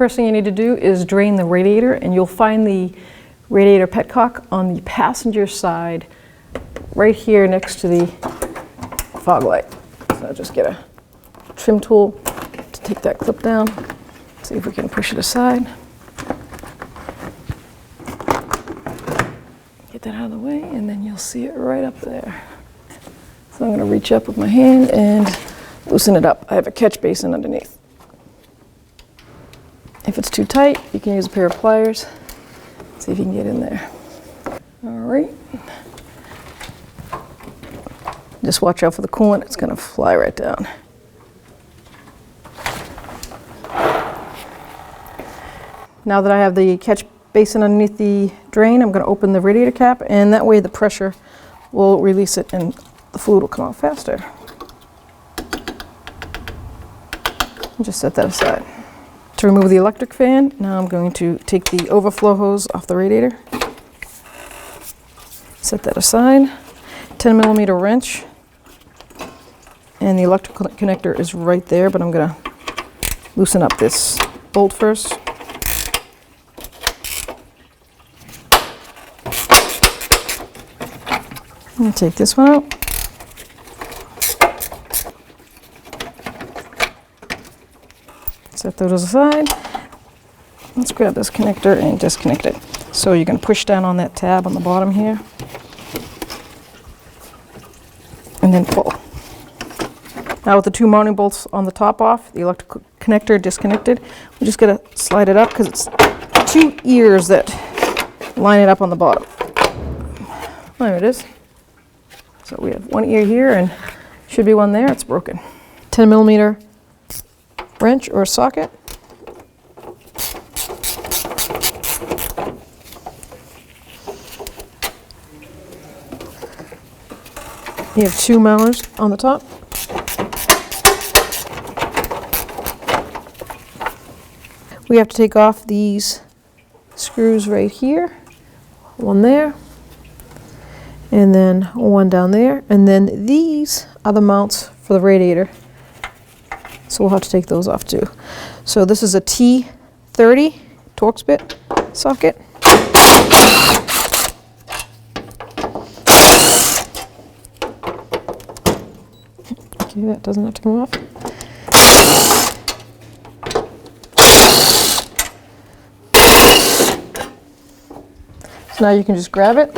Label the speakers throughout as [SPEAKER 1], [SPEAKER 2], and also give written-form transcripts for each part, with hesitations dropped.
[SPEAKER 1] First thing you need to do is drain the radiator, and you'll find the radiator petcock on the passenger side right here next to the fog light. So I'll just get a trim tool to take that clip down. See if we can push it aside. Get that out of the way, and then you'll see it right up there. So I'm going to reach up with my hand and loosen it up. I have a catch basin underneath. If it's too tight, you can use a pair of pliers. See if you can get in there. All right. Just watch out for the coolant. It's going to fly right down. Now that I have the catch basin underneath the drain, I'm going to open the radiator cap, and that way the pressure will release it and the fluid will come out faster. And just set that aside. To remove the electric fan, now I'm going to take the overflow hose off the radiator. Set that aside. 10mm wrench. And the electrical connector is right there, but I'm going to loosen up this bolt first. I'm going to take this one out. Set those aside. Let's grab this connector and disconnect it. So you're going to push down on that tab on the bottom here and then pull. Now with the two mounting bolts on the top off, the electrical connector disconnected, we're just going to slide it up because it's two ears that line it up on the bottom. There it is. So we have one ear here and should be one there. It's broken. 10mm wrench or socket. You have two mounters on the top. We have to take off these screws right here, one there, and then one down there, and then these are the mounts for the radiator. So we'll have to take those off too. So this is a T30 Torx bit socket. Okay, that doesn't have to come off. So now you can just grab it,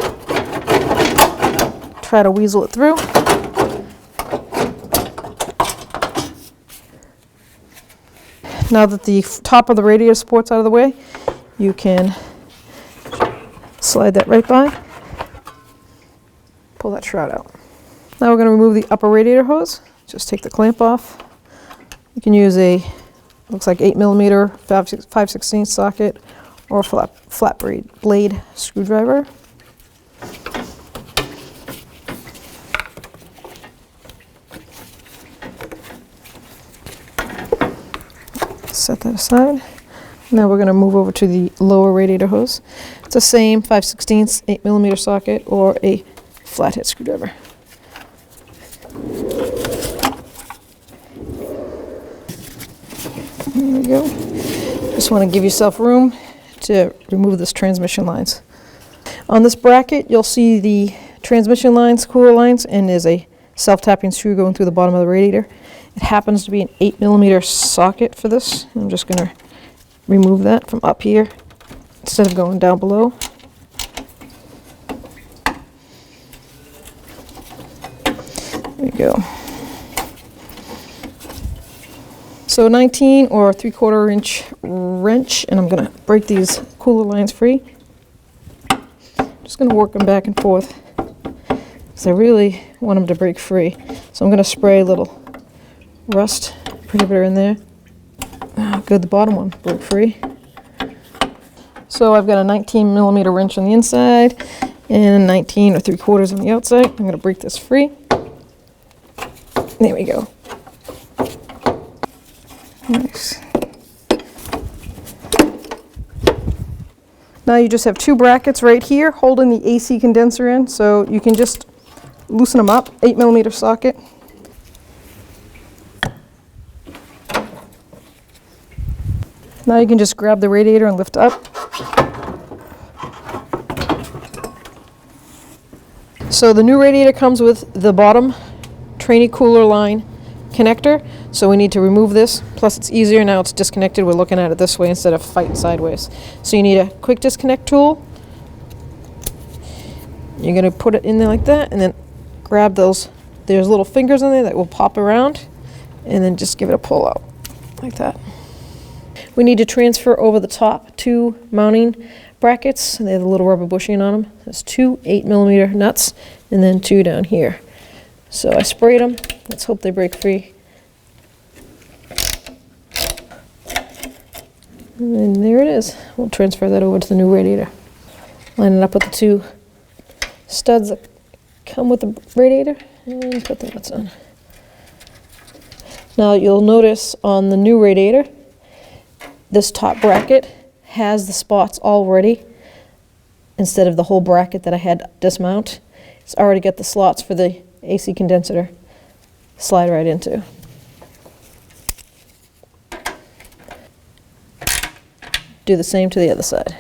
[SPEAKER 1] try to weasel it through. Now that the top of the radiator support's out of the way, you can slide that right by, pull that shroud out. Now we're going to remove the upper radiator hose. Just take the clamp off. You can use a, looks like 8mm 5/16 socket or a flat blade screwdriver. Set that aside. Now we're going to move over to the lower radiator hose. It's the same 5/16 8mm socket or a flathead screwdriver. There we go. Just want to give yourself room to remove this transmission lines. On this bracket, you'll see the transmission lines, cooler lines, and there's a self-tapping screw going through the bottom of the radiator. It happens to be an 8mm socket for this. I'm just going to remove that from up here instead of going down below. There we go. So 19 or 3/4 inch wrench, and I'm going to break these cooler lines free. Just going to work them back and forth because I really want them to break free. So I'm going to spray a little rust prohibitor in there. Oh, good, the bottom one broke free. So I've got a 19mm wrench on the inside and 19 or 3/4 on the outside. I'm going to break this free. There we go. Nice. Now you just have two brackets right here holding the AC condenser in, so you can just loosen them up. 8mm socket. Now you can just grab the radiator and lift up. So the new radiator comes with the bottom trainee cooler line connector, so we need to remove this. Plus it's easier now, it's disconnected. We're looking at it this way instead of fighting sideways. So you need a quick disconnect tool. You're going to put it in there like that, and then grab those. There's little fingers in there that will pop around, and then just give it a pull out like that. We need to transfer over the top 2 mounting brackets. They have a little rubber bushing on them. There's 2 8mm nuts, and then 2 down here. So I sprayed them. Let's hope they break free. And there it is. We'll transfer that over to the new radiator. Line it up with the 2 studs that come with the radiator, and put the nuts on. Now you'll notice on the new radiator, this top bracket has the spots already instead of the whole bracket that I had dismount. It's already got the slots for the AC condenser to slide right into. Do the same to the other side.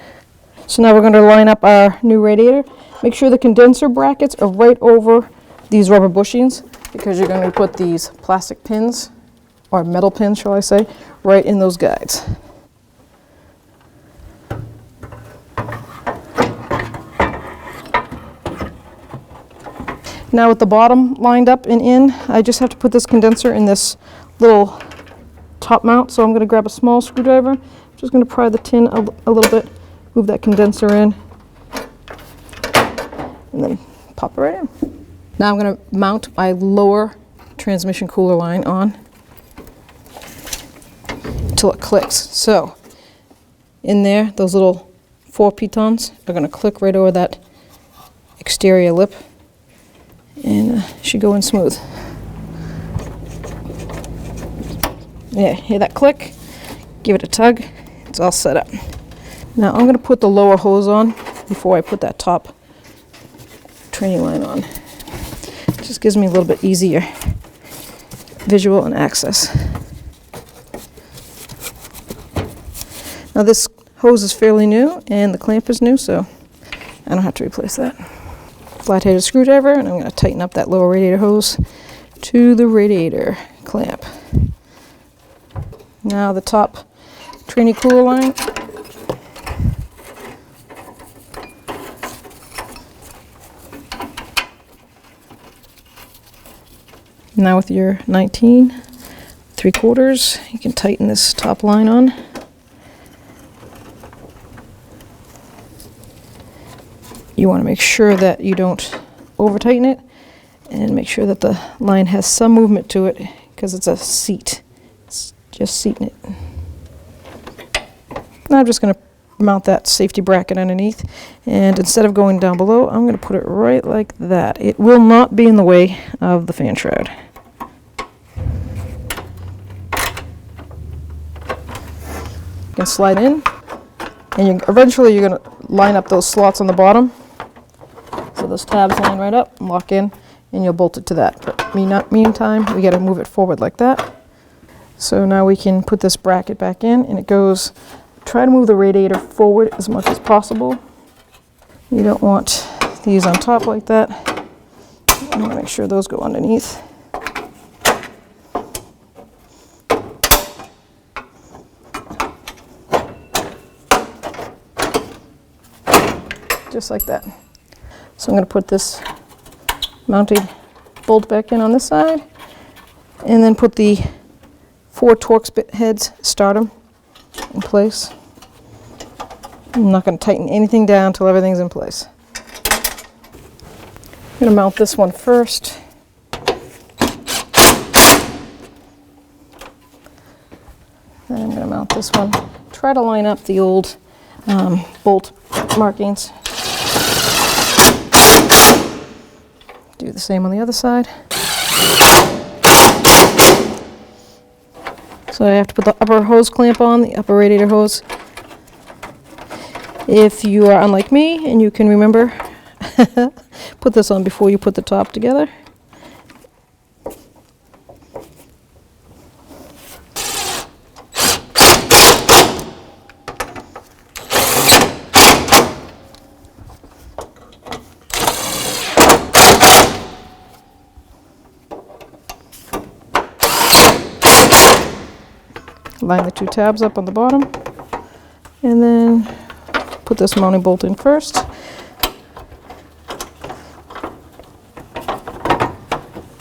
[SPEAKER 1] So now we're going to line up our new radiator. Make sure the condenser brackets are right over these rubber bushings, because you're going to put these plastic pins, or metal pins shall I say, right in those guides. Now with the bottom lined up and in, I just have to put this condenser in this little top mount. So I'm going to grab a small screwdriver. I'm just going to pry the tin a little bit, move that condenser in, and then pop it right in. Now I'm going to mount my lower transmission cooler line on until it clicks. So in there, those little 4 pitons are going to click right over that exterior lip. And should go in smooth. Yeah, hear that click? Give it a tug. It's all set up. Now I'm going to put the lower hose on before I put that top trainee line on. It just gives me a little bit easier visual and access. Now this hose is fairly new and the clamp is new, so I don't have to replace that. Flat-headed screwdriver, and I'm going to tighten up that lower radiator hose to the radiator clamp. Now the top trainee cooler line. Now with your 19 3/4, you can tighten this top line on. You want to make sure that you don't over tighten it, and make sure that the line has some movement to it, because it's a seat. It's just seating it. Now I'm just going to mount that safety bracket underneath, and instead of going down below, I'm going to put it right like that. It will not be in the way of the fan shroud. You can slide in, and eventually you're going to line up those slots on the bottom. So those tabs line right up, lock in, and you'll bolt it to that. But meantime, we got to move it forward like that. So now we can put this bracket back in, and it goes, try to move the radiator forward as much as possible. You don't want these on top like that. You want to make sure those go underneath. Just like that. So I'm going to put this mounted bolt back in on this side, and then put the 4 Torx bit heads, start them in place. I'm not going to tighten anything down until everything's in place. I'm going to mount this one first. Then I'm going to mount this one. Try to line up the old bolt markings. Do the same on the other side. So I have to put the upper hose clamp on, the upper radiator hose. If you are unlike me and you can remember, put this on before you put the top together. line the 2 tabs up on the bottom, and then put this mounting bolt in first.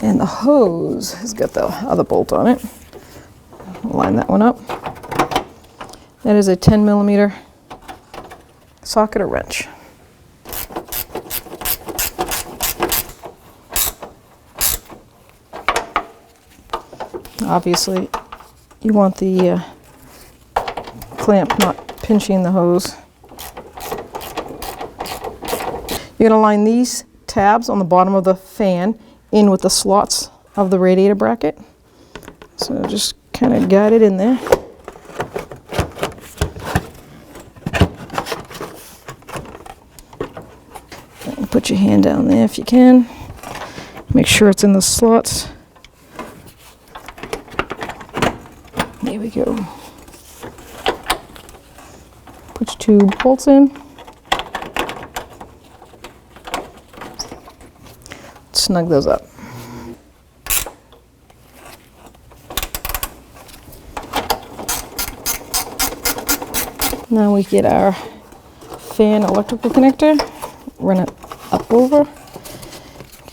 [SPEAKER 1] And the hose has got the other bolt on it. Line that one up. That is a 10mm socket or wrench. Obviously, you want the clamp not pinching the hose. You're going to line these tabs on the bottom of the fan in with the slots of the radiator bracket. So just kind of guide it in there. And put your hand down there if you can. Make sure it's in the slots. There we go. Put your 2 bolts in. Snug those up. Now we get our fan electrical connector, run it up over,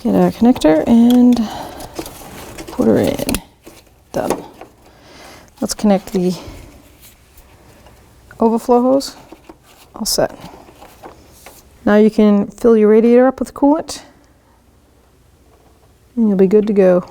[SPEAKER 1] get our connector and put her in. Done. Let's connect the overflow hose. All set. Now you can fill your radiator up with coolant and you'll be good to go.